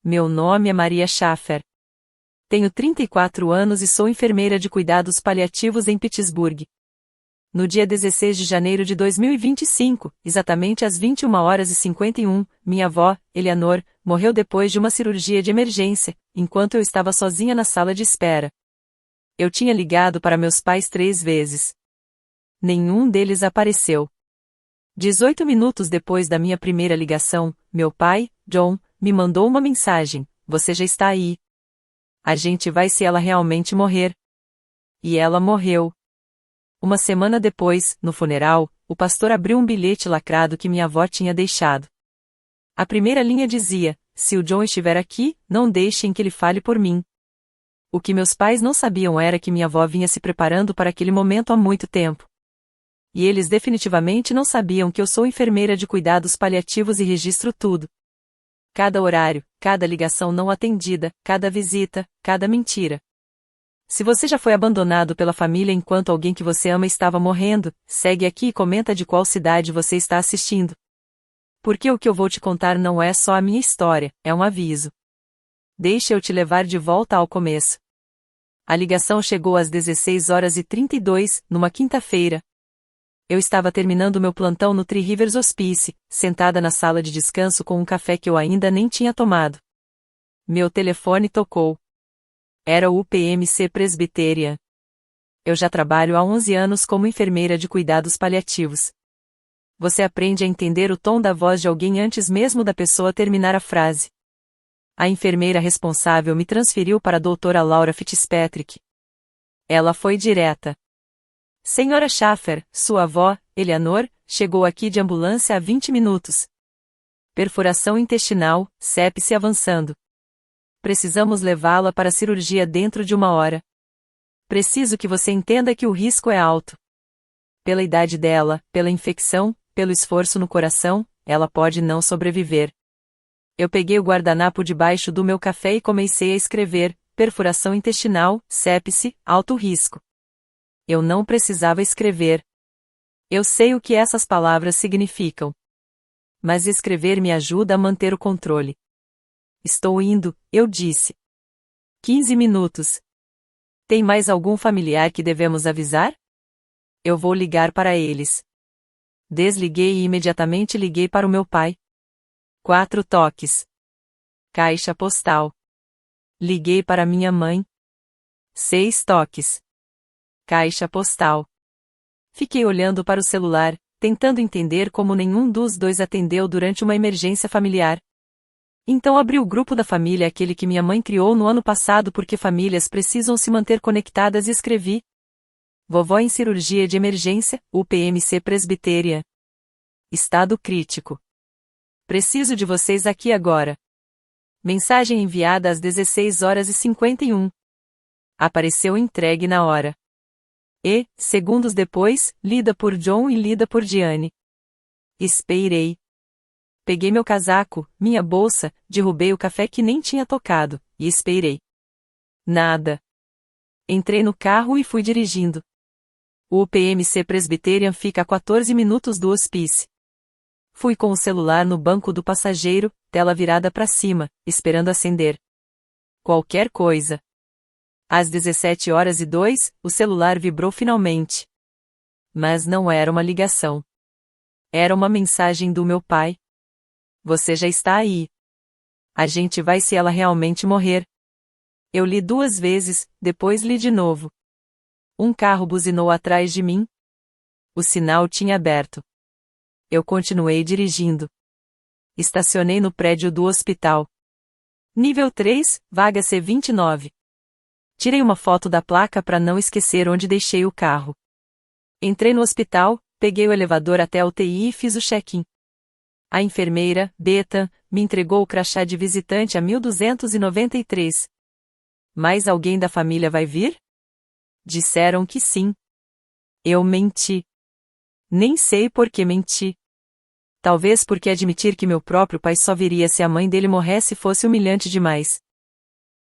Meu nome é Maria Schaffer. Tenho 34 anos e sou enfermeira de cuidados paliativos em Pittsburgh. No dia 16 de janeiro de 2025, exatamente às 21h51, minha avó, Eleanor, morreu depois de uma cirurgia de emergência, enquanto eu estava sozinha na sala de espera. Eu tinha ligado para meus pais 3 vezes. Nenhum deles apareceu. 18 minutos depois da minha primeira ligação, meu pai, John, me mandou uma mensagem: "Você já está aí. A gente vai se ela realmente morrer." E ela morreu. Uma semana depois, no funeral, o pastor abriu um bilhete lacrado que minha avó tinha deixado. A primeira linha dizia: "Se o John estiver aqui, não deixem que ele fale por mim." O que meus pais não sabiam era que minha avó vinha se preparando para aquele momento há muito tempo. E eles definitivamente não sabiam que eu sou enfermeira de cuidados paliativos e registro tudo. Cada horário, cada ligação não atendida, cada visita, cada mentira. Se você já foi abandonado pela família enquanto alguém que você ama estava morrendo, segue aqui e comenta de qual cidade você está assistindo. Porque o que eu vou te contar não é só a minha história, é um aviso. Deixa eu te levar de volta ao começo. A ligação chegou às 16h32, numa quinta-feira. Eu estava terminando meu plantão no Three Rivers Hospice, sentada na sala de descanso com um café que eu ainda nem tinha tomado. Meu telefone tocou. Era o UPMC Presbyterian. Eu já trabalho há 11 anos como enfermeira de cuidados paliativos. Você aprende a entender o tom da voz de alguém antes mesmo da pessoa terminar a frase. A enfermeira responsável me transferiu para a doutora Laura Fitzpatrick. Ela foi direta. "Senhora Schaffer, sua avó, Eleanor, chegou aqui de ambulância há 20 minutos. Perfuração intestinal, sepse avançando. Precisamos levá-la para a cirurgia dentro de 1 hora. Preciso que você entenda que o risco é alto. Pela idade dela, pela infecção, pelo esforço no coração, ela pode não sobreviver." Eu peguei o guardanapo debaixo do meu café e comecei a escrever: "Perfuração intestinal, sepse, alto risco." Eu não precisava escrever. Eu sei o que essas palavras significam. Mas escrever me ajuda a manter o controle. "Estou indo", eu disse. 15 minutos. "Tem mais algum familiar que devemos avisar?" "Eu vou ligar para eles." Desliguei e imediatamente liguei para o meu pai. 4 toques. Caixa postal. Liguei para minha mãe. 6 toques. Caixa postal. Fiquei olhando para o celular, tentando entender como nenhum dos dois atendeu durante uma emergência familiar. Então abri o grupo da família, aquele que minha mãe criou no ano passado porque famílias precisam se manter conectadas, e escrevi: "Vovó em cirurgia de emergência, UPMC Presbyterian. Estado crítico. Preciso de vocês aqui agora." Mensagem enviada às 16h51. Apareceu entregue na hora. E, segundos depois, lida por John e lida por Diane. Esperei. Peguei meu casaco, minha bolsa, derrubei o café que nem tinha tocado, e esperei. Nada. Entrei no carro e fui dirigindo. O UPMC Presbyterian fica a 14 minutos do hospício. Fui com o celular no banco do passageiro, tela virada para cima, esperando acender. Qualquer coisa. Às 17h02, o celular vibrou finalmente. Mas não era uma ligação. Era uma mensagem do meu pai. "Você já está aí. A gente vai se ela realmente morrer." Eu li 2 vezes, depois li de novo. Um carro buzinou atrás de mim. O sinal tinha aberto. Eu continuei dirigindo. Estacionei no prédio do hospital. Nível 3, vaga C29. Tirei uma foto da placa para não esquecer onde deixei o carro. Entrei no hospital, peguei o elevador até a UTI e fiz o check-in. A enfermeira, Beta, me entregou o crachá de visitante a 1293. "Mais alguém da família vai vir?" Disseram que sim. Eu menti. Nem sei por que menti. Talvez porque admitir que meu próprio pai só viria se a mãe dele morresse fosse humilhante demais.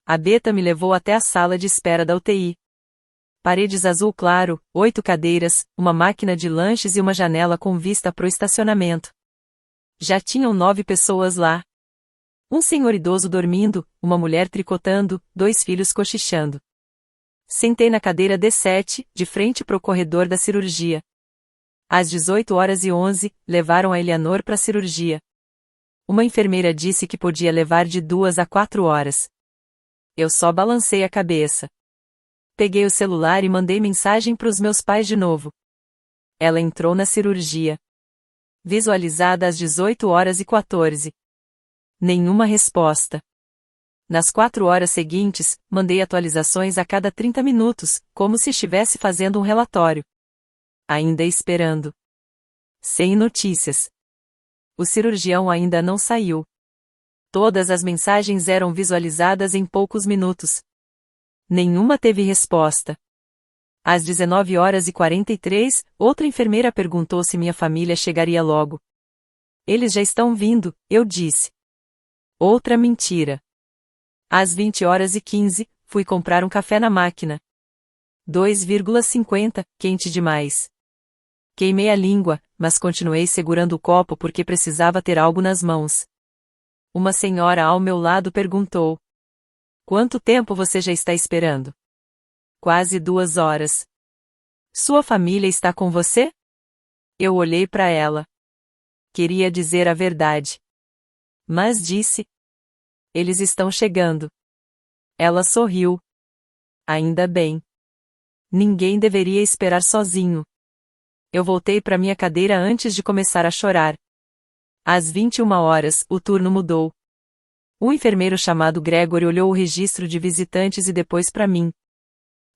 A Beta me levou até a sala de espera da UTI. Paredes azul claro, 8 cadeiras, uma máquina de lanches e uma janela com vista pro estacionamento. Já tinham 9 pessoas lá. Um senhor idoso dormindo, uma mulher tricotando, 2 filhos cochichando. Sentei na cadeira D7, de frente para o corredor da cirurgia. Às 18h11, levaram a Eleanor para a cirurgia. Uma enfermeira disse que podia levar de 2 a 4 horas. Eu só balancei a cabeça. Peguei o celular e mandei mensagem para os meus pais de novo. Ela entrou na cirurgia. Visualizada às 18h14. Nenhuma resposta. Nas 4 horas seguintes, mandei atualizações a cada 30 minutos, como se estivesse fazendo um relatório. Ainda esperando. Sem notícias. O cirurgião ainda não saiu. Todas as mensagens eram visualizadas em poucos minutos. Nenhuma teve resposta. Às 19h43, outra enfermeira perguntou se minha família chegaria logo. Eles já estão vindo, eu disse. Outra mentira. Às 20h15, fui comprar um café na máquina. 2,50, quente demais. Queimei a língua, mas continuei segurando o copo porque precisava ter algo nas mãos. Uma senhora ao meu lado perguntou: Quanto tempo você já está esperando? Quase 2 horas. Sua família está com você? Eu olhei para ela. Queria dizer a verdade. Mas disse: Eles estão chegando. Ela sorriu. Ainda bem. Ninguém deveria esperar sozinho. Eu voltei para minha cadeira antes de começar a chorar. Às 21h, o turno mudou. Um enfermeiro chamado Gregory olhou o registro de visitantes e depois para mim.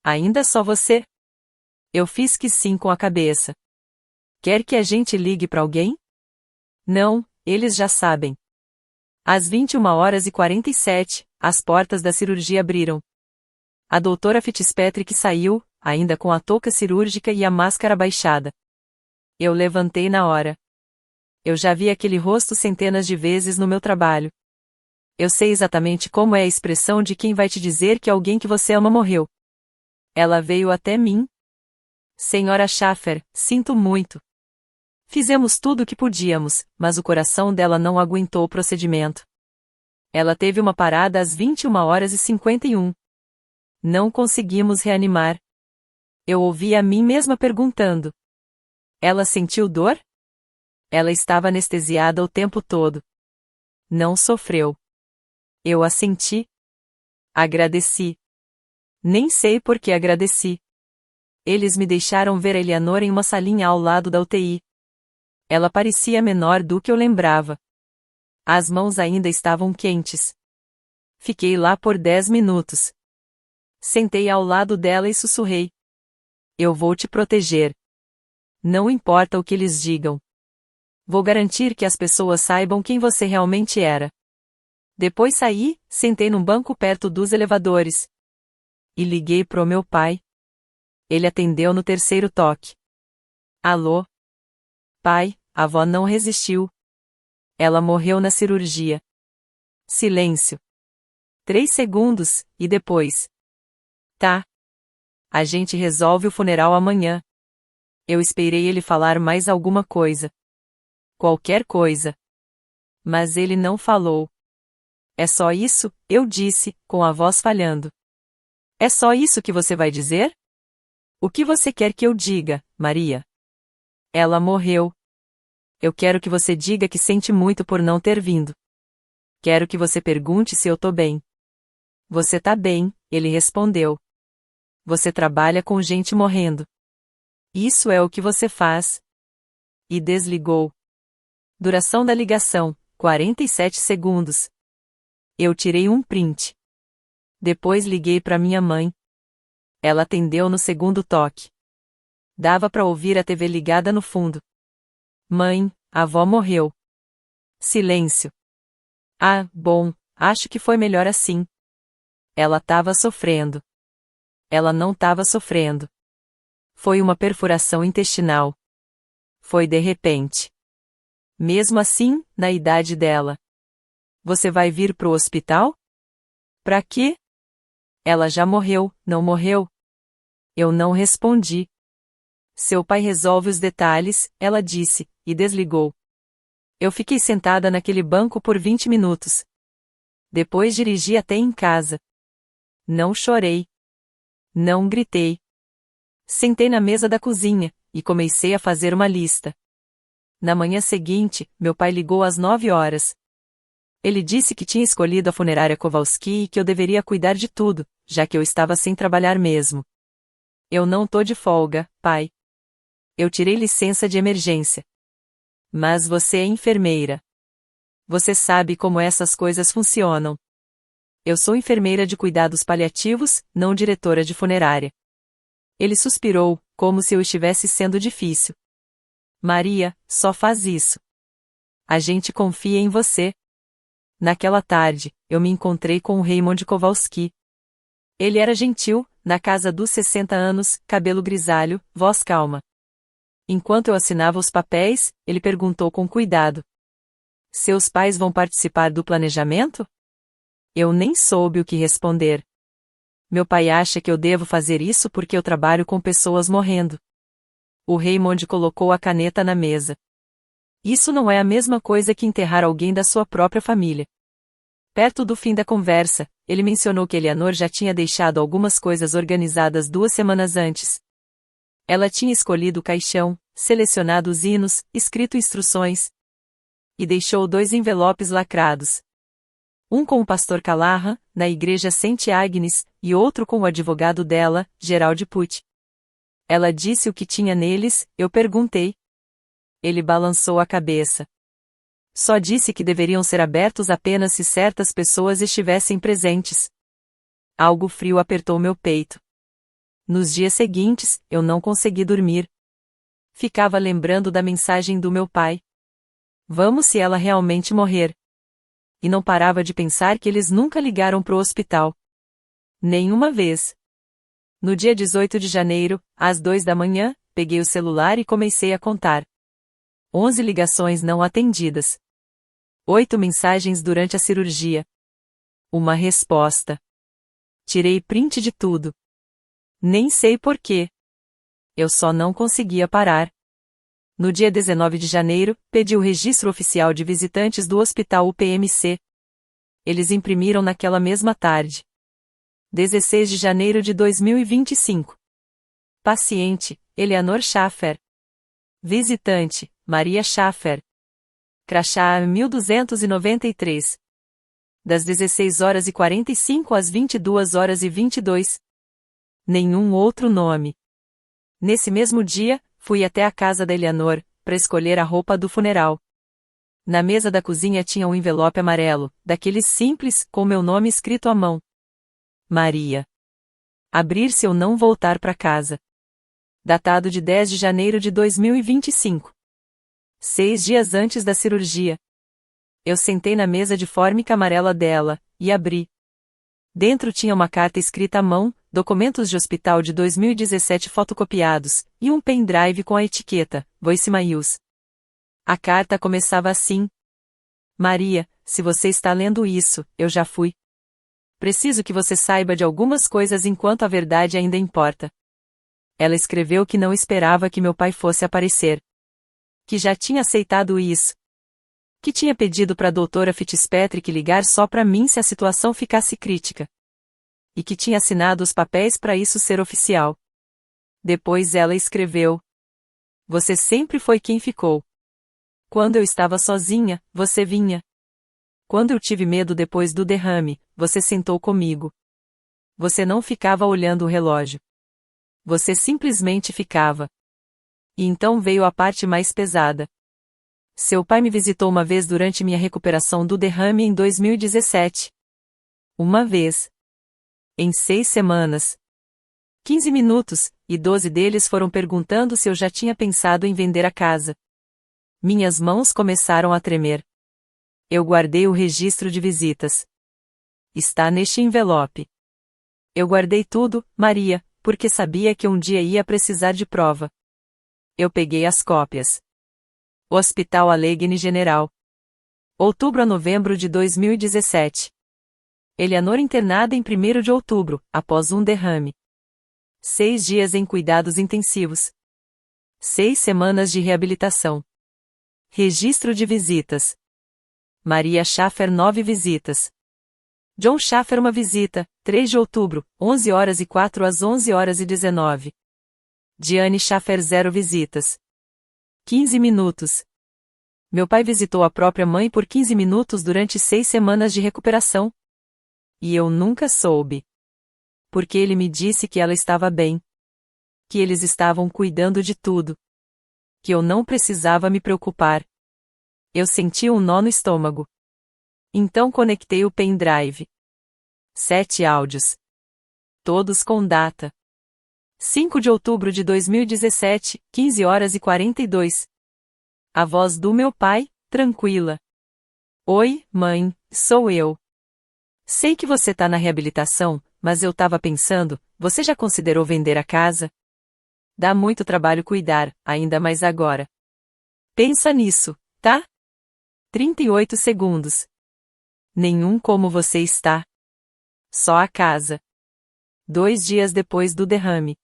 Ainda só você? Eu fiz que sim com a cabeça. Quer que a gente ligue para alguém? Não, eles já sabem. Às 21h47, as portas da cirurgia abriram. A doutora Fitzpatrick saiu, ainda com a touca cirúrgica e a máscara baixada. Eu levantei na hora. Eu já vi aquele rosto centenas de vezes no meu trabalho. Eu sei exatamente como é a expressão de quem vai te dizer que alguém que você ama morreu. Ela veio até mim. Senhora Schaffer, sinto muito. Fizemos tudo o que podíamos, mas o coração dela não aguentou o procedimento. Ela teve uma parada às 21h51. Não conseguimos reanimar. Eu ouvi a mim mesma perguntando. Ela sentiu dor? Ela estava anestesiada o tempo todo. Não sofreu. Eu a senti. Agradeci. Nem sei por que agradeci. Eles me deixaram ver a Eleanor em uma salinha ao lado da UTI. Ela parecia menor do que eu lembrava. As mãos ainda estavam quentes. Fiquei lá por 10 minutos. Sentei ao lado dela e sussurrei. Eu vou te proteger. Não importa o que eles digam. Vou garantir que as pessoas saibam quem você realmente era. Depois saí, sentei num banco perto dos elevadores. E liguei pro meu pai. Ele atendeu no 3º toque. Alô? Pai, a avó não resistiu. Ela morreu na cirurgia. Silêncio. 3 segundos, e depois. Tá. A gente resolve o funeral amanhã. Eu esperei ele falar mais alguma coisa. Qualquer coisa. Mas ele não falou. É só isso, eu disse, com a voz falhando. É só isso que você vai dizer? O que você quer que eu diga, Maria? Ela morreu. Eu quero que você diga que sente muito por não ter vindo. Quero que você pergunte se eu tô bem. Você tá bem, ele respondeu. Você trabalha com gente morrendo. Isso é o que você faz. E desligou. Duração da ligação, 47 segundos. Eu tirei um print. Depois liguei para minha mãe. Ela atendeu no 2º toque. Dava para ouvir a TV ligada no fundo. Mãe, a avó morreu. Silêncio. Ah, bom, acho que foi melhor assim. Ela estava sofrendo. Ela não estava sofrendo. Foi uma perfuração intestinal. Foi de repente. Mesmo assim, na idade dela. Você vai vir pro hospital? Pra quê? Ela já morreu, não morreu? Eu não respondi. Seu pai resolve os detalhes, ela disse, e desligou. Eu fiquei sentada naquele banco por 20 minutos. Depois dirigi até em casa. Não chorei. Não gritei. Sentei na mesa da cozinha, e comecei a fazer uma lista. Na manhã seguinte, meu pai ligou às 9 horas. Ele disse que tinha escolhido a funerária Kowalski e que eu deveria cuidar de tudo, já que eu estava sem trabalhar mesmo. Eu não tô de folga, pai. Eu tirei licença de emergência. Mas você é enfermeira. Você sabe como essas coisas funcionam. Eu sou enfermeira de cuidados paliativos, não diretora de funerária. Ele suspirou, como se eu estivesse sendo difícil. Maria, só faz isso. A gente confia em você. Naquela tarde, eu me encontrei com o Raymond Kowalski. Ele era gentil, na casa dos 60 anos, cabelo grisalho, voz calma. Enquanto eu assinava os papéis, ele perguntou com cuidado: seus pais vão participar do planejamento? Eu nem soube o que responder. Meu pai acha que eu devo fazer isso porque eu trabalho com pessoas morrendo. O Raymond colocou a caneta na mesa. Isso não é a mesma coisa que enterrar alguém da sua própria família. Perto do fim da conversa, ele mencionou que Eleanor já tinha deixado algumas coisas organizadas 2 semanas antes. Ela tinha escolhido o caixão, selecionado os hinos, escrito instruções. E deixou 2 envelopes lacrados. Um com o pastor Callahan, na igreja St. Agnes, e outro com o advogado dela, Gerald Putt. Ela disse o que tinha neles, eu perguntei. Ele balançou a cabeça. Só disse que deveriam ser abertos apenas se certas pessoas estivessem presentes. Algo frio apertou meu peito. Nos dias seguintes, eu não consegui dormir. Ficava lembrando da mensagem do meu pai. Vamos se ela realmente morrer. E não parava de pensar que eles nunca ligaram pro hospital. Nenhuma vez. No dia 18 de janeiro, às 2 da manhã, peguei o celular e comecei a contar. 11 ligações não atendidas. 8 mensagens durante a cirurgia. Uma resposta. Tirei print de tudo. Nem sei porquê. Eu só não conseguia parar. No dia 19 de janeiro, pedi o registro oficial de visitantes do Hospital UPMC. Eles imprimiram naquela mesma tarde. 16 de janeiro de 2025. Paciente, Eleanor Schaffer. Visitante, Maria Schaffer. Crachá 1293. Das 16 horas e 45 às 22 horas e 22. Nenhum outro nome. Nesse mesmo dia, fui até a casa da Eleanor, para escolher a roupa do funeral. Na mesa da cozinha tinha um envelope amarelo, daqueles simples, com meu nome escrito à mão. Maria. Abrir se eu não voltar para casa. Datado de 10 de janeiro de 2025. 6 dias antes da cirurgia. Eu sentei na mesa de fórmica amarela dela, e abri. Dentro tinha uma carta escrita à mão, documentos de hospital de 2017 fotocopiados, e um pendrive com a etiqueta, voicemails. A carta começava assim: Maria, se você está lendo isso, eu já fui. Preciso que você saiba de algumas coisas enquanto a verdade ainda importa. Ela escreveu que não esperava que meu pai fosse aparecer. Que já tinha aceitado isso. Que tinha pedido para a doutora Fitzpatrick ligar só para mim se a situação ficasse crítica. E que tinha assinado os papéis para isso ser oficial. Depois ela escreveu: você sempre foi quem ficou. Quando eu estava sozinha, você vinha. Quando eu tive medo depois do derrame, você sentou comigo. Você não ficava olhando o relógio. Você simplesmente ficava. E então veio a parte mais pesada. Seu pai me visitou uma vez durante minha recuperação do derrame em 2017. Uma vez. Em 6 semanas. 15 minutos, e 12 deles foram perguntando se eu já tinha pensado em vender a casa. Minhas mãos começaram a tremer. Eu guardei o registro de visitas. Está neste envelope. Eu guardei tudo, Maria, porque sabia que um dia ia precisar de prova. Eu peguei as cópias. Hospital Allegheny General. Outubro a novembro de 2017. Eleanor internada em 1º de outubro, após um derrame. 6 dias em cuidados intensivos. 6 semanas de reabilitação. Registro de visitas. Maria Schaffer 9 visitas. John Schaffer uma visita, 3 de outubro, 11 horas e 4 às 11 horas e 19. Diane Schaffer 0 visitas. 15 minutos. Meu pai visitou a própria mãe por 15 minutos durante 6 semanas de recuperação. E eu nunca soube. Porque ele me disse que ela estava bem. Que eles estavam cuidando de tudo. Que eu não precisava me preocupar. Eu senti um nó no estômago. Então conectei o pendrive. 7 áudios. Todos com data. 5 de outubro de 2017, 15 horas e 42. A voz do meu pai, tranquila. Oi, mãe, sou eu. Sei que você tá na reabilitação, mas eu tava pensando, você já considerou vender a casa? Dá muito trabalho cuidar, ainda mais agora. Pensa nisso, tá? 38 segundos. Nenhum como você está. Só a casa. 2 dias depois do derrame.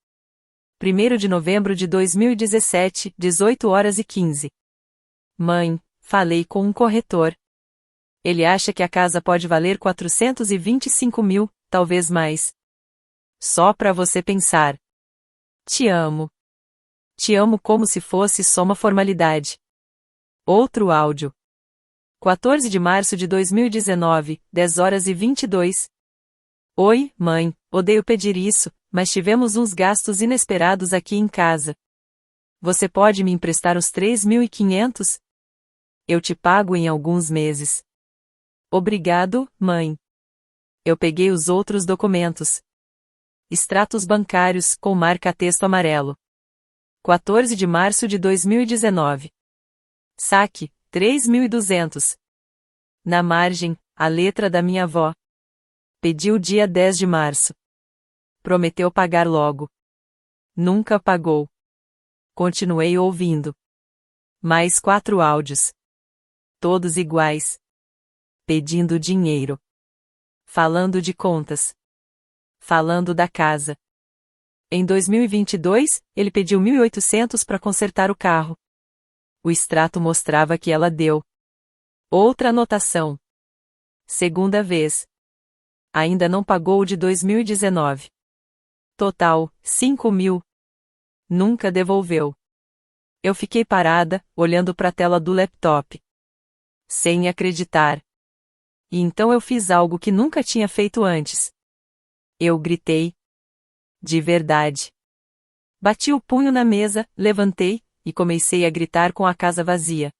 1º de novembro de 2017, 18 horas e 15. Mãe, falei com um corretor. Ele acha que a casa pode valer 425 mil, talvez mais. Só pra você pensar. Te amo. Te amo como se fosse só uma formalidade. Outro áudio. 14 de março de 2019, 10 horas e 22. Oi, mãe, odeio pedir isso, mas tivemos uns gastos inesperados aqui em casa. Você pode me emprestar os 3.500? Eu te pago em alguns meses. Obrigado, mãe. Eu peguei os outros documentos. Extratos bancários com marca-texto amarelo. 14 de março de 2019. Saque, 3.200. Na margem, a letra da minha avó. Pediu dia 10 de março. Prometeu pagar logo. Nunca pagou. Continuei ouvindo. Mais 4 áudios. Todos iguais. Pedindo dinheiro. Falando de contas. Falando da casa. Em 2022, ele pediu 1.800 para consertar o carro. O extrato mostrava que ela deu. Outra anotação. Segunda vez. Ainda não pagou o de 2019. Total, 5.000. Nunca devolveu. Eu fiquei parada, olhando para a tela do laptop. Sem acreditar. E então eu fiz algo que nunca tinha feito antes. Eu gritei. De verdade. Bati o punho na mesa, levantei, e comecei a gritar com a casa vazia.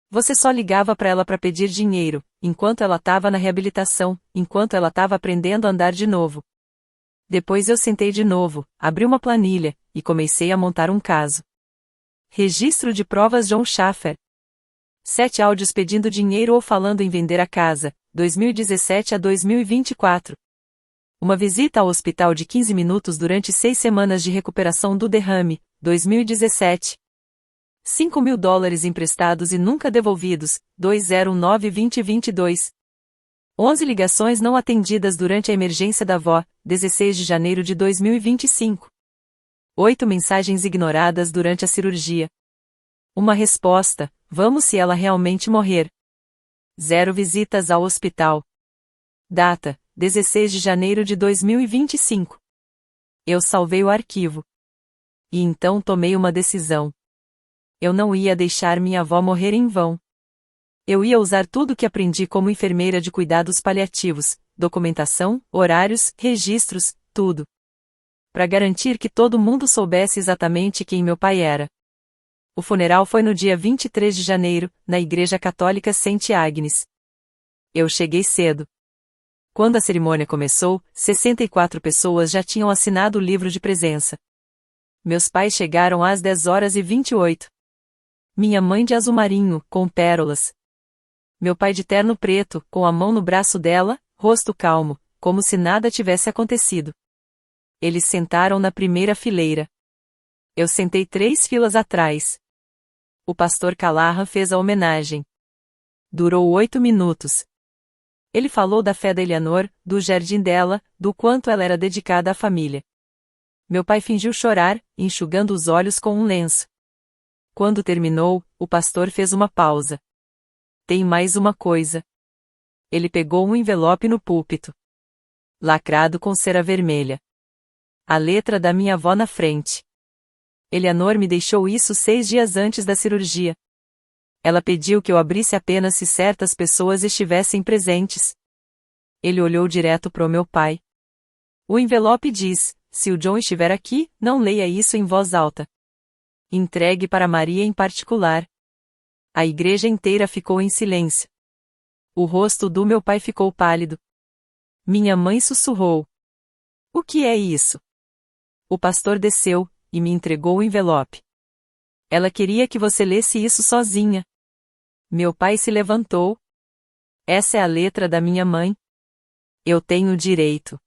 Você só ligava para ela para pedir dinheiro, enquanto ela estava na reabilitação, enquanto ela estava aprendendo a andar de novo. Depois eu sentei de novo, abri uma planilha, e comecei a montar um caso. Registro de provas John Schaffer. 7 áudios pedindo dinheiro ou falando em vender a casa, 2017 a 2024. Uma visita ao hospital de 15 minutos durante 6 semanas de recuperação do derrame, 2017. 5.000 dólares emprestados e nunca devolvidos, 2019-2022. 11 ligações não atendidas durante a emergência da avó, 16 de janeiro de 2025. 8 mensagens ignoradas durante a cirurgia. Uma resposta, vamos se ela realmente morrer. 0 visitas ao hospital. Data, 16 de janeiro de 2025. Eu salvei o arquivo. E então tomei uma decisão. Eu não ia deixar minha avó morrer em vão. Eu ia usar tudo que aprendi como enfermeira de cuidados paliativos, documentação, horários, registros, tudo. Para garantir que todo mundo soubesse exatamente quem meu pai era. O funeral foi no dia 23 de janeiro, na Igreja Católica Saint Agnes. Eu cheguei cedo. Quando a cerimônia começou, 64 pessoas já tinham assinado o livro de presença. Meus pais chegaram às 10 horas e 28. Minha mãe de azul marinho, com pérolas. Meu pai de terno preto, com a mão no braço dela, rosto calmo, como se nada tivesse acontecido. Eles sentaram na primeira fileira. Eu sentei 3 filas atrás. O pastor Callahan fez a homenagem. Durou 8 minutos. Ele falou da fé da Eleanor, do jardim dela, do quanto ela era dedicada à família. Meu pai fingiu chorar, enxugando os olhos com um lenço. Quando terminou, o pastor fez uma pausa. Tem mais uma coisa. Ele pegou um envelope no púlpito, lacrado com cera vermelha. A letra da minha avó na frente. Eleanor me deixou isso 6 dias antes da cirurgia. Ela pediu que eu abrisse apenas se certas pessoas estivessem presentes. Ele olhou direto pro meu pai. O envelope diz: se o John estiver aqui, não leia isso em voz alta. Entregue para Maria em particular. A igreja inteira ficou em silêncio. O rosto do meu pai ficou pálido. Minha mãe sussurrou: o que é isso? O pastor desceu e me entregou o envelope. Ela queria que você lesse isso sozinha. Meu pai se levantou. Essa é a letra da minha mãe. Eu tenho direito.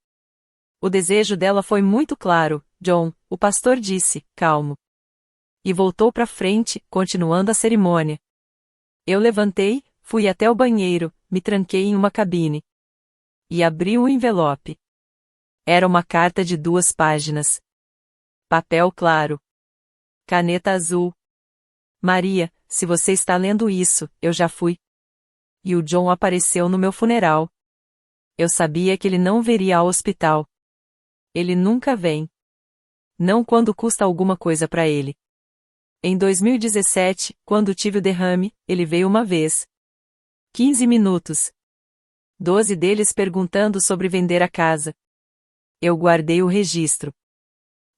O desejo dela foi muito claro. John, o pastor disse, calmo. E voltou para frente, continuando a cerimônia. Eu levantei, fui até o banheiro, me tranquei em uma cabine. E abri o envelope. Era uma carta de 2 páginas. Papel claro. Caneta azul. Maria, se você está lendo isso, eu já fui. E o John apareceu no meu funeral. Eu sabia que ele não viria ao hospital. Ele nunca vem. Não quando custa alguma coisa para ele. Em 2017, quando tive o derrame, ele veio uma vez. 15 minutos. 12 deles perguntando sobre vender a casa. Eu guardei o registro.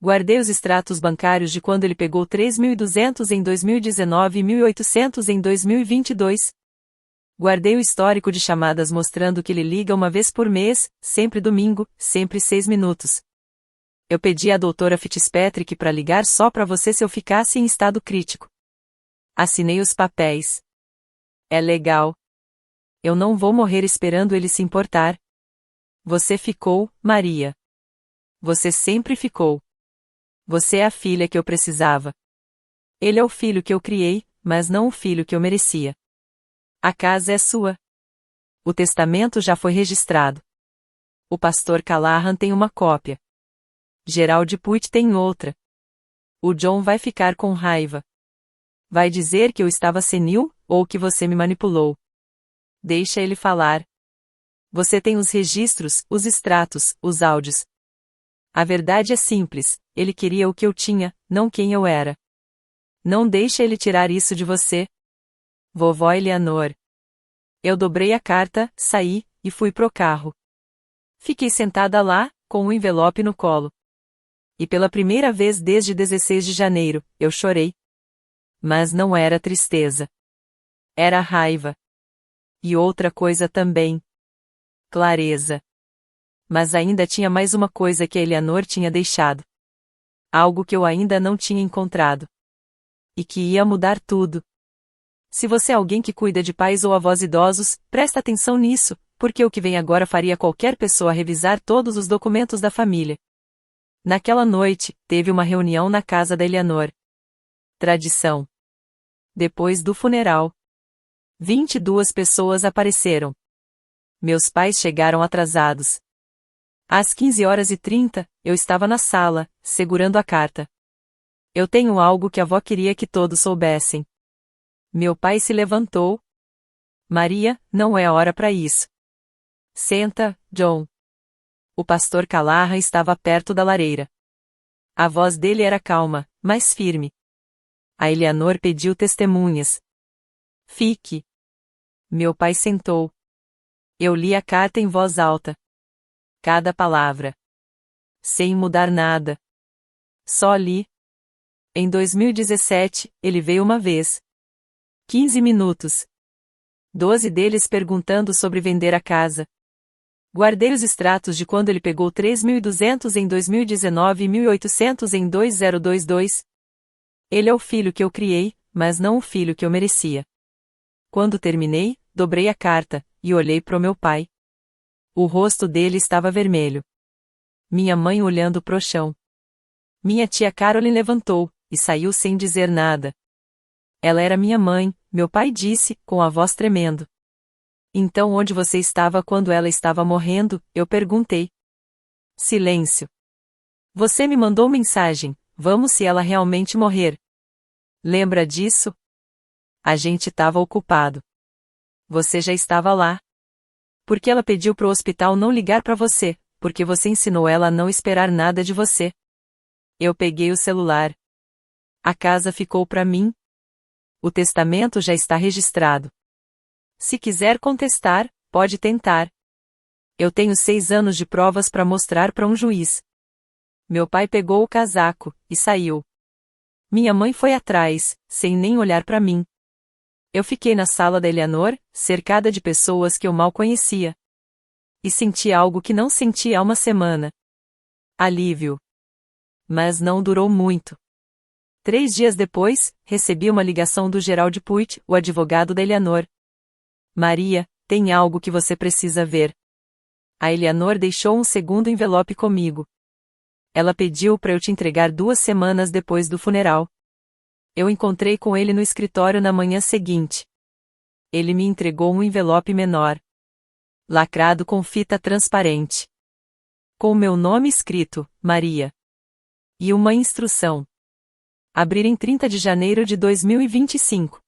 Guardei os extratos bancários de quando ele pegou 3.200 em 2019 e 1.800 em 2022. Guardei o histórico de chamadas mostrando que ele liga uma vez por mês, sempre domingo, sempre 6 minutos. Eu pedi à doutora Fitzpatrick para ligar só para você se eu ficasse em estado crítico. Assinei os papéis. É legal. Eu não vou morrer esperando ele se importar. Você ficou, Maria. Você sempre ficou. Você é a filha que eu precisava. Ele é o filho que eu criei, mas não o filho que eu merecia. A casa é sua. O testamento já foi registrado. O pastor Callahan tem uma cópia. Gerald Putt tem outra. O John vai ficar com raiva. Vai dizer que eu estava senil, ou que você me manipulou. Deixa ele falar. Você tem os registros, os extratos, os áudios. A verdade é simples, ele queria o que eu tinha, não quem eu era. Não deixe ele tirar isso de você. Vovó Eleanor. Eu dobrei a carta, saí, e fui pro carro. Fiquei sentada lá, com o envelope no colo. E pela primeira vez desde 16 de janeiro, eu chorei. Mas não era tristeza. Era raiva. E outra coisa também. Clareza. Mas ainda tinha mais uma coisa que a Eleanor tinha deixado. Algo que eu ainda não tinha encontrado. E que ia mudar tudo. Se você é alguém que cuida de pais ou avós idosos, presta atenção nisso, porque o que vem agora faria qualquer pessoa revisar todos os documentos da família. Naquela noite, teve uma reunião na casa da Eleanor. Tradição. Depois do funeral, 22 pessoas apareceram. Meus pais chegaram atrasados. Às 15h30, eu estava na sala, segurando a carta. Eu tenho algo que a avó queria que todos soubessem. Meu pai se levantou. Maria, não é a hora para isso. Senta, John. O pastor Callahan estava perto da lareira. A voz dele era calma, mas firme. A Eleanor pediu testemunhas. Fique. Meu pai sentou. Eu li a carta em voz alta. Cada palavra. Sem mudar nada. Só li. Em 2017, ele veio uma vez. 15 minutos. 12 deles perguntando sobre vender a casa. Guardei os extratos de quando ele pegou 3.200 em 2019 e 1.800 em 2022. Ele é o filho que eu criei, mas não o filho que eu merecia. Quando terminei, dobrei a carta, e olhei pro meu pai. O rosto dele estava vermelho. Minha mãe olhando pro chão. Minha tia Caroline levantou, e saiu sem dizer nada. Ela era minha mãe, meu pai disse, com a voz tremendo. Então onde você estava quando ela estava morrendo? Eu perguntei. Silêncio. Você me mandou mensagem, vamos se ela realmente morrer. Lembra disso? A gente estava ocupado. Você já estava lá. Porque ela pediu pro hospital não ligar pra você, porque você ensinou ela a não esperar nada de você. Eu peguei o celular. A casa ficou pra mim. O testamento já está registrado. Se quiser contestar, pode tentar. Eu tenho 6 anos de provas para mostrar para um juiz. Meu pai pegou o casaco e saiu. Minha mãe foi atrás, sem nem olhar para mim. Eu fiquei na sala da Eleanor, cercada de pessoas que eu mal conhecia. E senti algo que não senti há uma semana. Alívio. Mas não durou muito. 3 dias depois, recebi uma ligação do Gerald Puig, o advogado da Eleanor. Maria, tem algo que você precisa ver. A Eleanor deixou um segundo envelope comigo. Ela pediu para eu te entregar 2 semanas depois do funeral. Eu encontrei com ele no escritório na manhã seguinte. Ele me entregou um envelope menor, lacrado com fita transparente, com meu nome escrito, Maria. E uma instrução. Abrir em 30 de janeiro de 2025.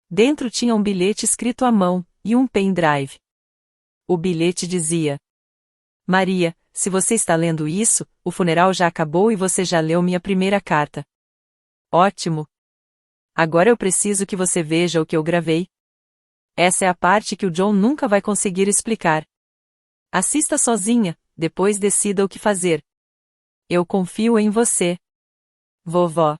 Dentro tinha um bilhete escrito à mão, e um pendrive. O bilhete dizia: Maria, se você está lendo isso, o funeral já acabou e você já leu minha primeira carta. Ótimo! Agora eu preciso que você veja o que eu gravei. Essa é a parte que o John nunca vai conseguir explicar. Assista sozinha, depois decida o que fazer. Eu confio em você. Vovó.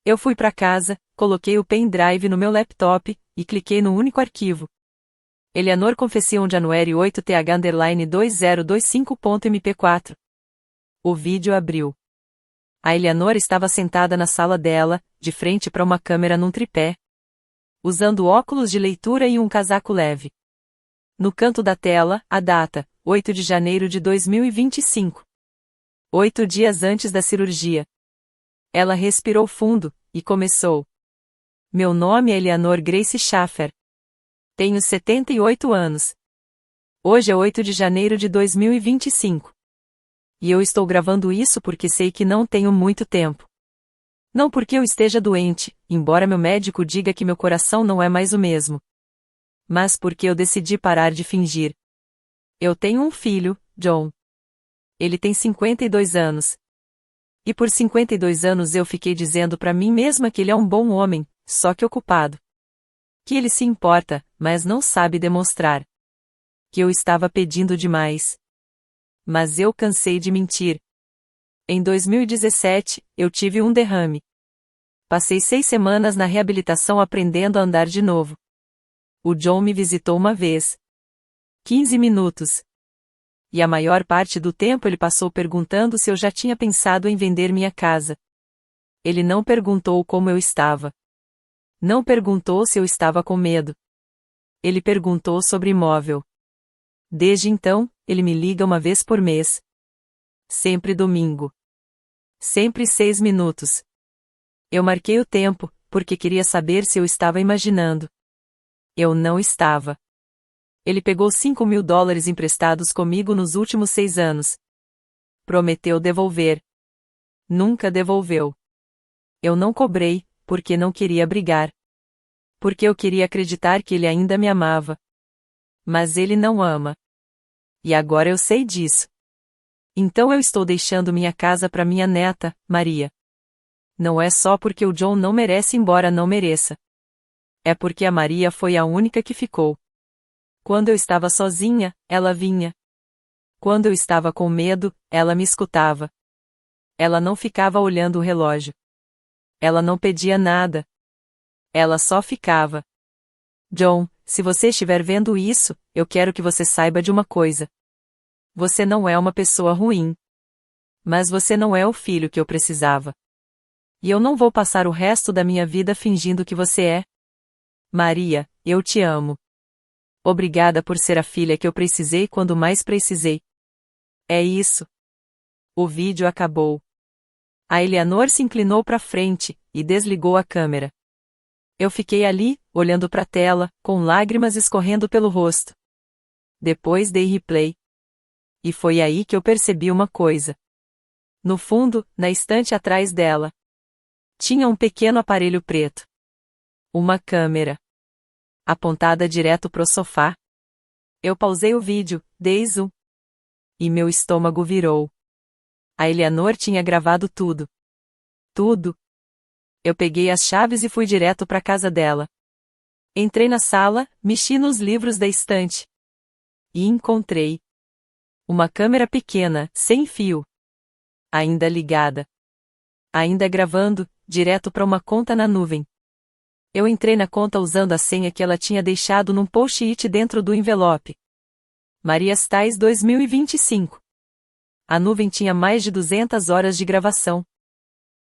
Eu fui para casa, coloquei o pendrive no meu laptop, e cliquei no único arquivo. Eleanor Confession January 8th2025.mp4. O vídeo abriu. A Eleanor estava sentada na sala dela, de frente para uma câmera num tripé, usando óculos de leitura e um casaco leve. No canto da tela, a data, 8 de janeiro de 2025. 8 dias antes da cirurgia. Ela respirou fundo, e começou. Meu nome é Eleanor Grace Schaffer. Tenho 78 anos. Hoje é 8 de janeiro de 2025. E eu estou gravando isso porque sei que não tenho muito tempo. Não porque eu esteja doente, embora meu médico diga que meu coração não é mais o mesmo. Mas porque eu decidi parar de fingir. Eu tenho um filho, John. Ele tem 52 anos. E por 52 anos eu fiquei dizendo para mim mesma que ele é um bom homem, só que ocupado. Que ele se importa, mas não sabe demonstrar. Que eu estava pedindo demais. Mas eu cansei de mentir. Em 2017, eu tive um derrame. Passei 6 semanas na reabilitação aprendendo a andar de novo. O John me visitou uma vez. 15 minutos. E a maior parte do tempo ele passou perguntando se eu já tinha pensado em vender minha casa. Ele não perguntou como eu estava. Não perguntou se eu estava com medo. Ele perguntou sobre imóvel. Desde então, ele me liga uma vez por mês. Sempre domingo. Sempre 6 minutos. Eu marquei o tempo, porque queria saber se eu estava imaginando. Eu não estava. Ele pegou $5.000 emprestados comigo nos últimos 6 anos. Prometeu devolver. Nunca devolveu. Eu não cobrei, porque não queria brigar. Porque eu queria acreditar que ele ainda me amava. Mas ele não ama. E agora eu sei disso. Então eu estou deixando minha casa para minha neta, Maria. Não é só porque o John não merece embora não mereça. É porque a Maria foi a única que ficou. Quando eu estava sozinha, ela vinha. Quando eu estava com medo, ela me escutava. Ela não ficava olhando o relógio. Ela não pedia nada. Ela só ficava. John, se você estiver vendo isso, eu quero que você saiba de uma coisa. Você não é uma pessoa ruim. Mas você não é o filho que eu precisava. E eu não vou passar o resto da minha vida fingindo que você é. Maria, eu te amo. Obrigada por ser a filha que eu precisei quando mais precisei. É isso. O vídeo acabou. A Eleanor se inclinou para frente e desligou a câmera. Eu fiquei ali, olhando para a tela, com lágrimas escorrendo pelo rosto. Depois dei replay. E foi aí que eu percebi uma coisa. No fundo, na estante atrás dela, tinha um pequeno aparelho preto. Uma câmera. Apontada direto pro sofá. Eu pausei o vídeo, desde o... E meu estômago virou. A Eleanor tinha gravado tudo. Tudo. Eu peguei as chaves e fui direto para a casa dela. Entrei na sala, mexi nos livros da estante. E encontrei uma câmera pequena, sem fio. Ainda ligada. Ainda gravando, direto para uma conta na nuvem. Eu entrei na conta usando a senha que ela tinha deixado num post-it dentro do envelope. Marias Tais 2025. A nuvem tinha mais de 200 horas de gravação.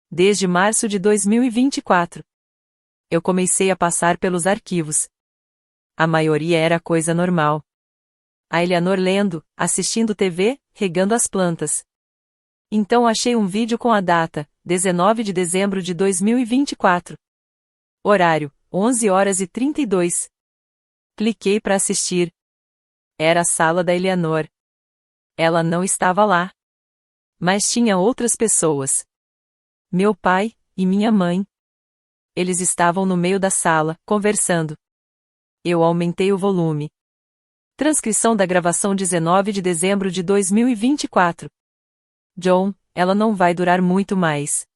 Desde março de 2024. Eu comecei a passar pelos arquivos. A maioria era coisa normal. A Eleanor lendo, assistindo TV, regando as plantas. Então achei um vídeo com a data, 19 de dezembro de 2024. Horário, 11h32. Cliquei para assistir. Era a sala da Eleanor. Ela não estava lá. Mas tinha outras pessoas. Meu pai, e minha mãe. Eles estavam no meio da sala, conversando. Eu aumentei o volume. Transcrição da gravação 19 de dezembro de 2024. John, ela não vai durar muito mais.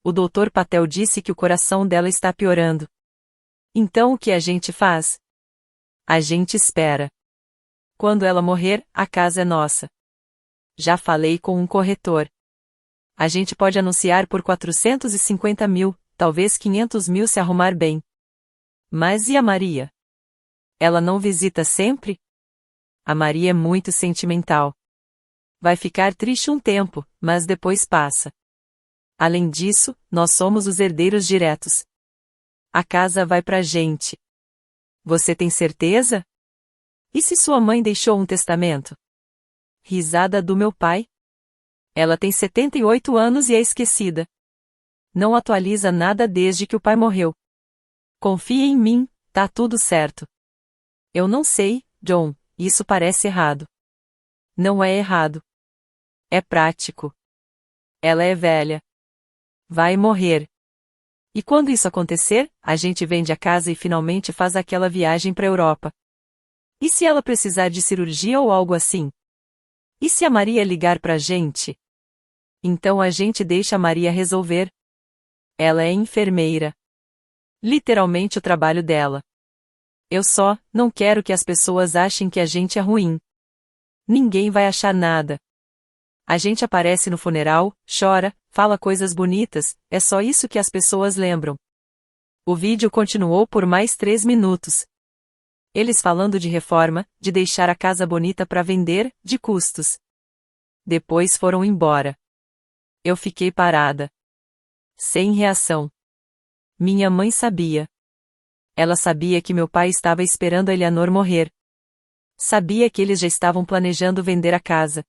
O Dr. Patel disse que o coração dela está piorando. Então o que a gente faz? A gente espera. Quando ela morrer, a casa é nossa. Já falei com um corretor. A gente pode anunciar por 450 mil, talvez 500 mil se arrumar bem. Mas e a Maria? Ela não visita sempre? A Maria é muito sentimental. Vai ficar triste um tempo, mas depois passa. Além disso, nós somos os herdeiros diretos. A casa vai pra gente. Você tem certeza? E se sua mãe deixou um testamento? Risada do meu pai. Ela tem 78 anos e é esquecida. Não atualiza nada desde que o pai morreu. Confie em mim, tá tudo certo. Eu não sei, John, isso parece errado. Não é errado. É prático. Ela é velha. Vai morrer. E quando isso acontecer, a gente vende a casa e finalmente faz aquela viagem para a Europa. E se ela precisar de cirurgia ou algo assim? E se a Maria ligar pra gente? Então a gente deixa a Maria resolver. Ela é enfermeira. Literalmente o trabalho dela. Eu só não quero que as pessoas achem que a gente é ruim. Ninguém vai achar nada. A gente aparece no funeral, chora, fala coisas bonitas, é só isso que as pessoas lembram. O vídeo continuou por mais 3 minutos. Eles falando de reforma, de deixar a casa bonita para vender, de custos. Depois foram embora. Eu fiquei parada. Sem reação. Minha mãe sabia. Ela sabia que meu pai estava esperando a Eleanor morrer. Sabia que eles já estavam planejando vender a casa.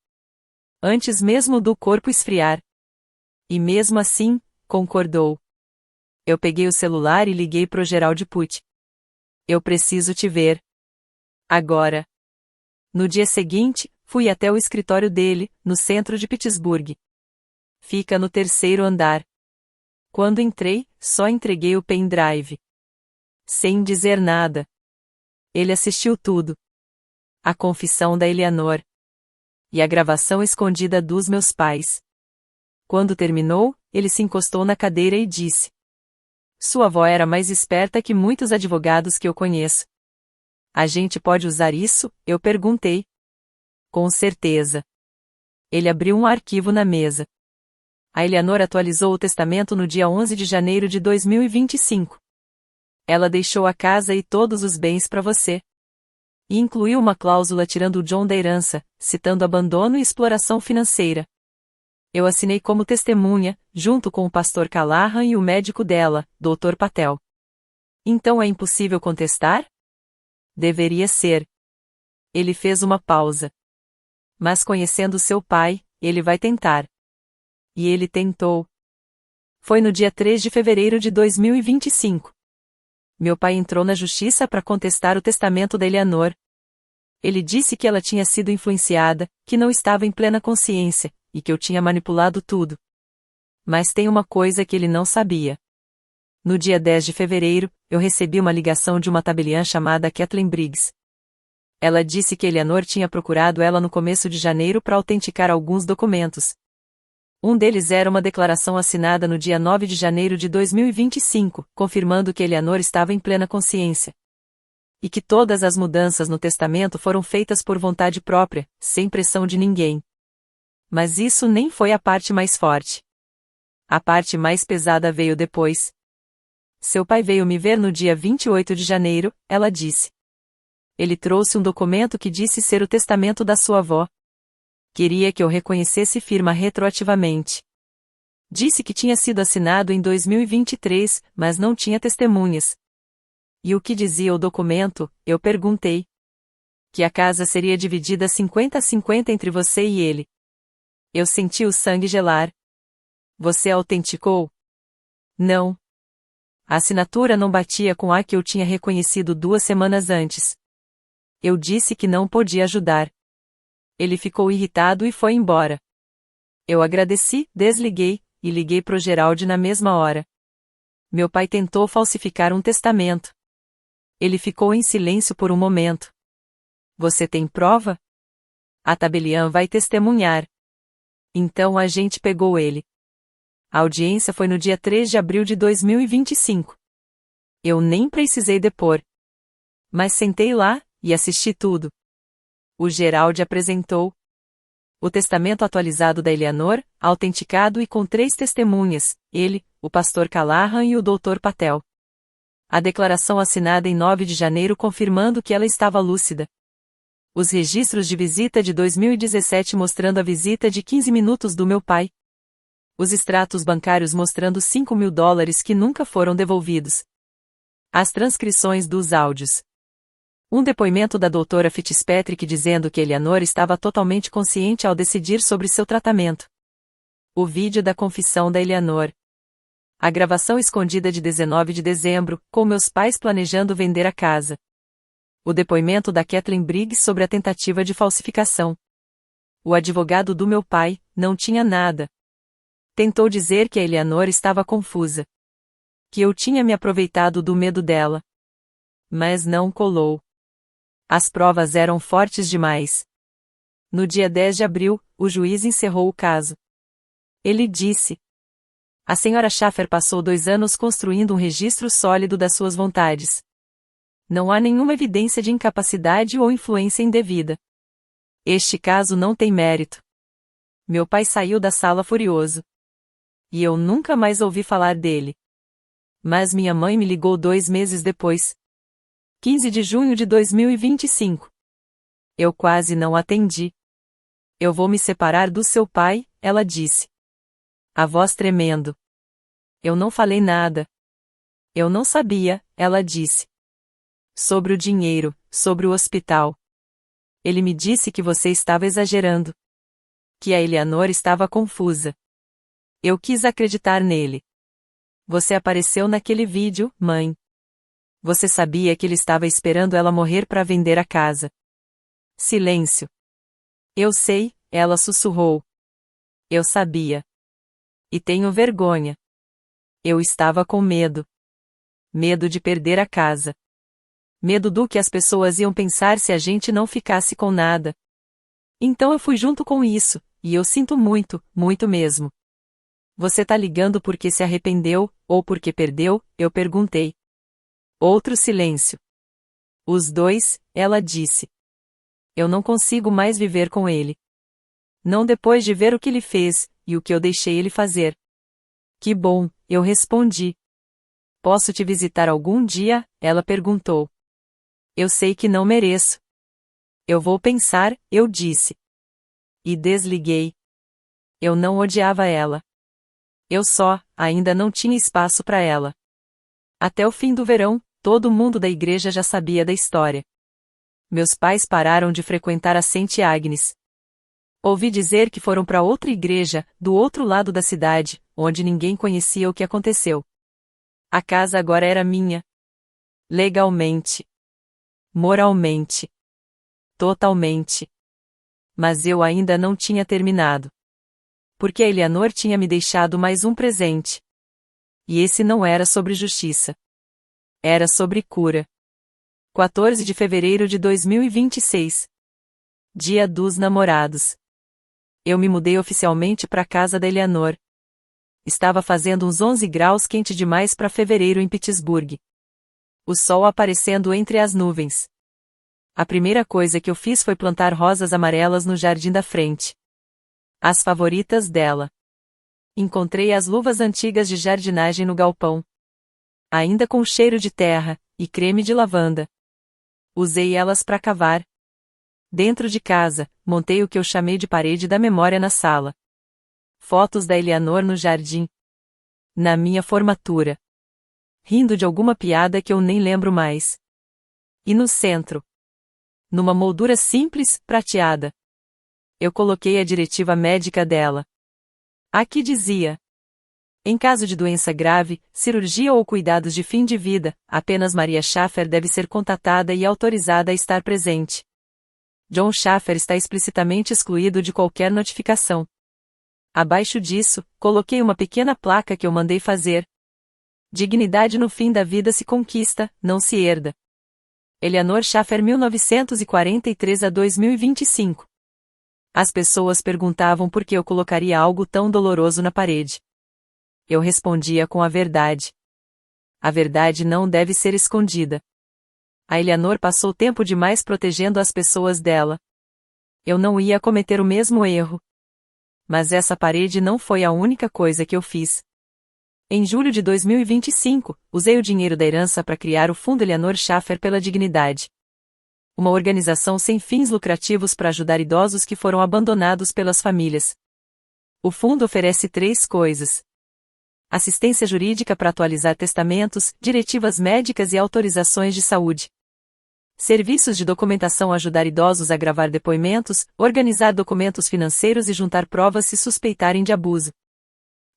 Antes mesmo do corpo esfriar. E mesmo assim, concordou. Eu peguei o celular e liguei pro Gerald Pucci. Eu preciso te ver. Agora. No dia seguinte, fui até o escritório dele, no centro de Pittsburgh. Fica no 3º andar. Quando entrei, só entreguei o pendrive. Sem dizer nada. Ele assistiu tudo. A confissão da Eleanor. E a gravação escondida dos meus pais. Quando terminou, ele se encostou na cadeira e disse: Sua avó era mais esperta que muitos advogados que eu conheço. A gente pode usar isso? Eu perguntei. Com certeza. Ele abriu um arquivo na mesa. A Eleanor atualizou o testamento no dia 11 de janeiro de 2025. Ela deixou a casa e todos os bens para você. E incluiu uma cláusula tirando o John da herança, citando abandono e exploração financeira. Eu assinei como testemunha, junto com o pastor Callahan e o médico dela, Dr. Patel. Então é impossível contestar? Deveria ser. Ele fez uma pausa. Mas conhecendo seu pai, ele vai tentar. E ele tentou. Foi no dia 3 de fevereiro de 2025. Meu pai entrou na justiça para contestar o testamento da Eleanor. Ele disse que ela tinha sido influenciada, que não estava em plena consciência, e que eu tinha manipulado tudo. Mas tem uma coisa que ele não sabia. No dia 10 de fevereiro, eu recebi uma ligação de uma tabeliã chamada Kathleen Briggs. Ela disse que Eleanor tinha procurado ela no começo de janeiro para autenticar alguns documentos. Um deles era uma declaração assinada no dia 9 de janeiro de 2025, confirmando que Eleanor estava em plena consciência. E que todas as mudanças no testamento foram feitas por vontade própria, sem pressão de ninguém. Mas isso nem foi a parte mais forte. A parte mais pesada veio depois. Seu pai veio me ver no dia 28 de janeiro, ela disse. Ele trouxe um documento que disse ser o testamento da sua avó. Queria que eu reconhecesse firma retroativamente. Disse que tinha sido assinado em 2023, mas não tinha testemunhas. E o que dizia o documento, eu perguntei. Que a casa seria dividida 50-50 entre você e ele. Eu senti o sangue gelar. Você autenticou? Não. A assinatura não batia com a que eu tinha reconhecido 2 semanas antes. Eu disse que não podia ajudar. Ele ficou irritado e foi embora. Eu agradeci, desliguei, e liguei pro Geraldi na mesma hora. Meu pai tentou falsificar um testamento. Ele ficou em silêncio por um momento. Você tem prova? A tabeliã vai testemunhar. Então a gente pegou ele. A audiência foi no dia 3 de abril de 2025. Eu nem precisei depor. Mas sentei lá, e assisti tudo. O Geraldi apresentou o testamento atualizado da Eleanor, autenticado e com 3 testemunhas, ele, o pastor Callahan e o Dr. Patel. A declaração assinada em 9 de janeiro confirmando que ela estava lúcida. Os registros de visita de 2017 mostrando a visita de 15 minutos do meu pai. Os extratos bancários mostrando $5.000 que nunca foram devolvidos. As transcrições dos áudios. Um depoimento da doutora Fitzpatrick dizendo que Eleanor estava totalmente consciente ao decidir sobre seu tratamento. O vídeo da confissão da Eleanor. A gravação escondida de 19 de dezembro, com meus pais planejando vender a casa. O depoimento da Kathleen Briggs sobre a tentativa de falsificação. O advogado do meu pai não tinha nada. Tentou dizer que a Eleanor estava confusa. Que eu tinha me aproveitado do medo dela. Mas não colou. As provas eram fortes demais. No dia 10 de abril, o juiz encerrou o caso. Ele disse: a senhora Schaffer passou 2 anos construindo um registro sólido das suas vontades. Não há nenhuma evidência de incapacidade ou influência indevida. Este caso não tem mérito. Meu pai saiu da sala furioso. E eu nunca mais ouvi falar dele. Mas minha mãe me ligou 2 meses depois. 15 de junho de 2025. Eu quase não atendi. Eu vou me separar do seu pai, ela disse. A voz tremendo. Eu não falei nada. Eu não sabia, ela disse. Sobre o dinheiro, sobre o hospital. Ele me disse que você estava exagerando. Que a Eleanor estava confusa. Eu quis acreditar nele. Você apareceu naquele vídeo, mãe. Você sabia que ele estava esperando ela morrer para vender a casa. Silêncio. Eu sei, ela sussurrou. Eu sabia. E tenho vergonha. Eu estava com medo. Medo de perder a casa. Medo do que as pessoas iam pensar se a gente não ficasse com nada. Então eu fui junto com isso, e eu sinto muito, muito mesmo. Você tá ligando porque se arrependeu, ou porque perdeu? Eu perguntei. Outro silêncio. Os 2, ela disse. Eu não consigo mais viver com ele. Não depois de ver o que ele fez, e o que eu deixei ele fazer. Que bom, eu respondi. Posso te visitar algum dia? Ela perguntou. Eu sei que não mereço. Eu vou pensar, eu disse. E desliguei. Eu não odiava ela. Eu só, ainda não tinha espaço para ela. Até o fim do verão, todo mundo da igreja já sabia da história. Meus pais pararam de frequentar a Saint Agnes. Ouvi dizer que foram para outra igreja, do outro lado da cidade, onde ninguém conhecia o que aconteceu. A casa agora era minha. Legalmente. Moralmente. Totalmente. Mas eu ainda não tinha terminado. Porque a Eleanor tinha me deixado mais um presente. E esse não era sobre justiça. Era sobre cura. 14 de fevereiro de 2026. Dia dos Namorados. Eu me mudei oficialmente para a casa da Eleanor. Estava fazendo uns 11 graus, quente demais para fevereiro em Pittsburgh. O sol aparecendo entre as nuvens. A primeira coisa que eu fiz foi plantar rosas amarelas no jardim da frente. As favoritas dela. Encontrei as luvas antigas de jardinagem no galpão. Ainda com cheiro de terra e creme de lavanda. Usei elas para cavar. Dentro de casa, montei o que eu chamei de parede da memória na sala. Fotos da Eleanor no jardim. Na minha formatura. Rindo de alguma piada que eu nem lembro mais. E no centro, numa moldura simples, prateada, eu coloquei a diretiva médica dela. Aqui dizia: em caso de doença grave, cirurgia ou cuidados de fim de vida, apenas Maria Schaffer deve ser contatada e autorizada a estar presente. John Schaffer está explicitamente excluído de qualquer notificação. Abaixo disso, coloquei uma pequena placa que eu mandei fazer. Dignidade no fim da vida se conquista, não se herda. Eleanor Schaffer 1943 a 2025. As pessoas perguntavam por que eu colocaria algo tão doloroso na parede. Eu respondia com a verdade. A verdade não deve ser escondida. A Eleanor passou tempo demais protegendo as pessoas dela. Eu não ia cometer o mesmo erro. Mas essa parede não foi a única coisa que eu fiz. Em julho de 2025, usei o dinheiro da herança para criar o Fundo Eleanor Schaffer pela Dignidade. Uma organização sem fins lucrativos para ajudar idosos que foram abandonados pelas famílias. O fundo oferece 3 coisas: assistência jurídica para atualizar testamentos, diretivas médicas e autorizações de saúde. Serviços de documentação: ajudar idosos a gravar depoimentos, organizar documentos financeiros e juntar provas se suspeitarem de abuso.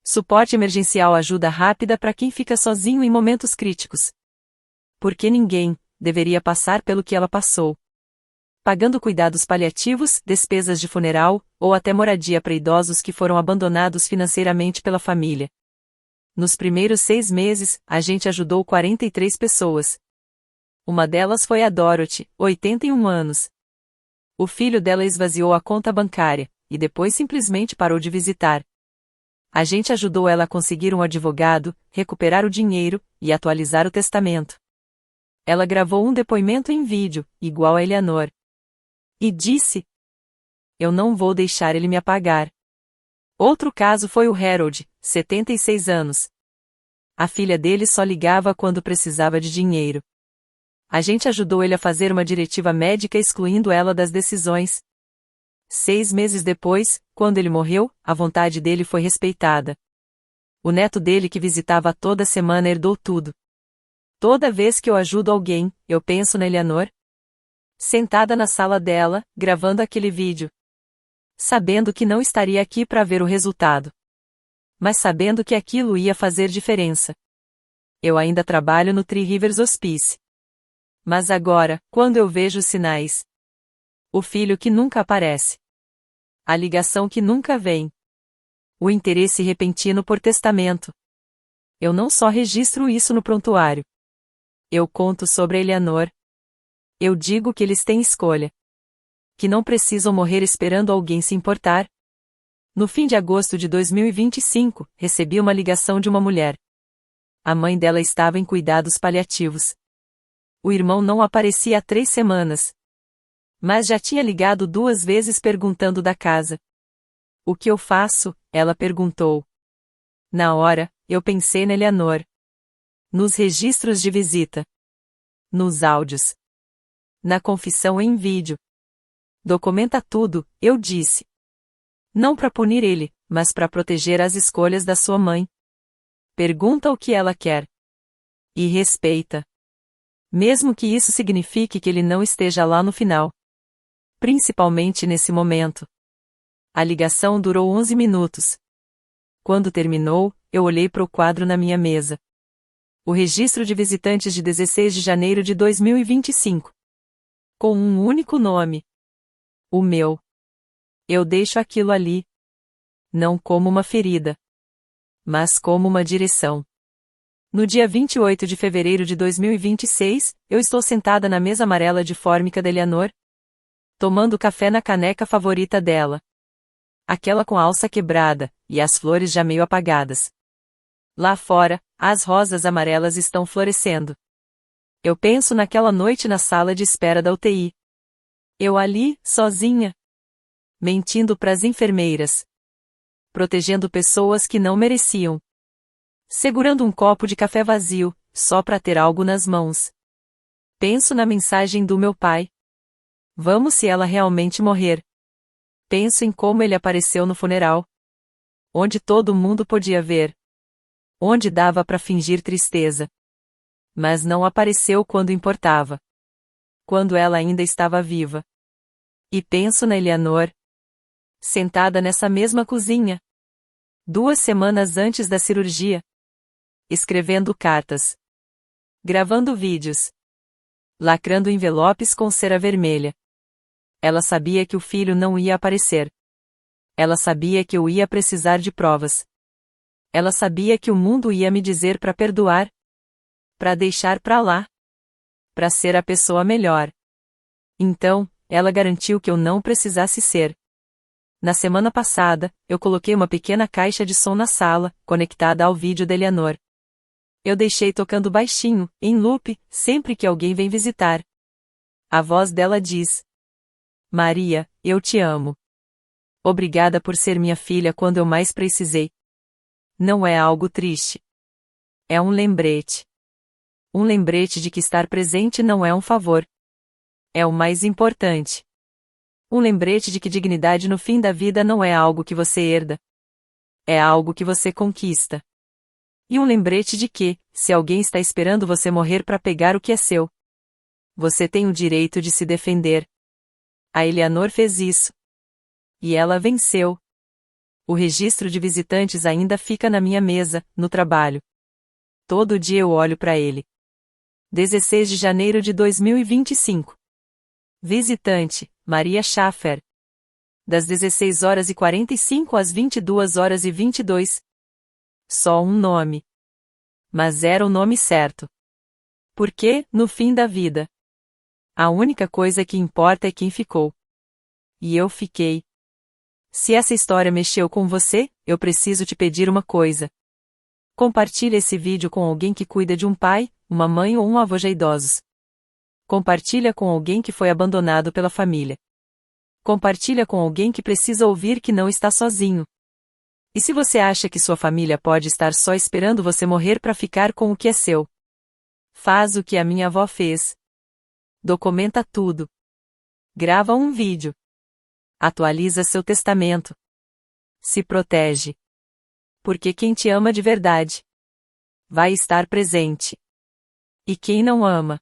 Suporte emergencial: ajuda rápida para quem fica sozinho em momentos críticos. Porque ninguém deveria passar pelo que ela passou. Pagando cuidados paliativos, despesas de funeral, ou até moradia para idosos que foram abandonados financeiramente pela família. Nos primeiros 6 meses, a gente ajudou 43 pessoas. Uma delas foi a Dorothy, 81 anos. O filho dela esvaziou a conta bancária, e depois simplesmente parou de visitar. A gente ajudou ela a conseguir um advogado, recuperar o dinheiro, e atualizar o testamento. Ela gravou um depoimento em vídeo, igual a Eleanor. E disse: eu não vou deixar ele me apagar. Outro caso foi o Harold, 76 anos. A filha dele só ligava quando precisava de dinheiro. A gente ajudou ele a fazer uma diretiva médica excluindo ela das decisões. 6 meses depois, quando ele morreu, a vontade dele foi respeitada. O neto dele, que visitava toda semana, herdou tudo. Toda vez que eu ajudo alguém, eu penso na Eleanor. Sentada na sala dela, gravando aquele vídeo. Sabendo que não estaria aqui para ver o resultado. Mas sabendo que aquilo ia fazer diferença. Eu ainda trabalho no Three Rivers Hospice. Mas agora, quando eu vejo os sinais. O filho que nunca aparece. A ligação que nunca vem. O interesse repentino por testamento. Eu não só registro isso no prontuário. Eu conto sobre a Eleanor. Eu digo que eles têm escolha. Que não precisam morrer esperando alguém se importar. No fim de agosto de 2025, recebi uma ligação de uma mulher. A mãe dela estava em cuidados paliativos. O irmão não aparecia há 3 semanas. Mas já tinha ligado 2 vezes perguntando da casa. O que eu faço? Ela perguntou. Na hora, eu pensei na Eleanor. Nos registros de visita. Nos áudios. Na confissão em vídeo. Documenta tudo, eu disse. Não para punir ele, mas para proteger as escolhas da sua mãe. Pergunta o que ela quer. E respeita. Mesmo que isso signifique que ele não esteja lá no final. Principalmente nesse momento. A ligação durou 11 minutos. Quando terminou, eu olhei para o quadro na minha mesa. O registro de visitantes de 16 de janeiro de 2025. Com um único nome. O meu. Eu deixo aquilo ali. Não como uma ferida. Mas como uma direção. No dia 28 de fevereiro de 2026, eu estou sentada na mesa amarela de fórmica da Eleanor, tomando café na caneca favorita dela. Aquela com a alça quebrada, e as flores já meio apagadas. Lá fora, as rosas amarelas estão florescendo. Eu penso naquela noite na sala de espera da UTI. Eu ali, sozinha. Mentindo pras enfermeiras. Protegendo pessoas que não mereciam. Segurando um copo de café vazio, só pra ter algo nas mãos. Penso na mensagem do meu pai. Vamos se ela realmente morrer. Penso em como ele apareceu no funeral. Onde todo mundo podia ver. Onde dava pra fingir tristeza. Mas não apareceu quando importava. Quando ela ainda estava viva. E penso na Eleanor. Sentada nessa mesma cozinha. 2 semanas antes da cirurgia. Escrevendo cartas. Gravando vídeos. Lacrando envelopes com cera vermelha. Ela sabia que o filho não ia aparecer. Ela sabia que eu ia precisar de provas. Ela sabia que o mundo ia me dizer para perdoar. Para deixar pra lá. Para ser a pessoa melhor. Então, ela garantiu que eu não precisasse ser. Na semana passada, eu coloquei uma pequena caixa de som na sala, conectada ao vídeo da Eleanor. Eu deixei tocando baixinho, em loop, sempre que alguém vem visitar. A voz dela diz: Maria, eu te amo. Obrigada por ser minha filha quando eu mais precisei. Não é algo triste. É um lembrete. Um lembrete de que estar presente não é um favor. É o mais importante. Um lembrete de que dignidade no fim da vida não é algo que você herda. É algo que você conquista. E um lembrete de que, se alguém está esperando você morrer para pegar o que é seu, você tem o direito de se defender. A Eleanor fez isso. E ela venceu. O registro de visitantes ainda fica na minha mesa, no trabalho. Todo dia eu olho para ele. 16 de janeiro de 2025. Visitante, Maria Schaffer. Das 16 horas e 45 às 22 horas e 22. Só um nome. Mas era o nome certo. Porque, no fim da vida, a única coisa que importa é quem ficou. E eu fiquei. Se essa história mexeu com você, eu preciso te pedir uma coisa. Compartilhe esse vídeo com alguém que cuida de um pai, uma mãe ou um avô já idosos. Compartilha com alguém que foi abandonado pela família. Compartilha com alguém que precisa ouvir que não está sozinho. E se você acha que sua família pode estar só esperando você morrer para ficar com o que é seu? Faz o que a minha avó fez. Documenta tudo. Grava um vídeo. Atualiza seu testamento. Se protege. Porque quem te ama de verdade vai estar presente. E quem não ama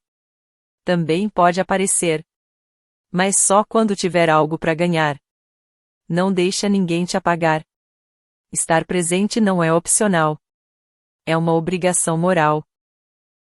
também pode aparecer. Mas só quando tiver algo para ganhar. Não deixa ninguém te apagar. Estar presente não é opcional. É uma obrigação moral.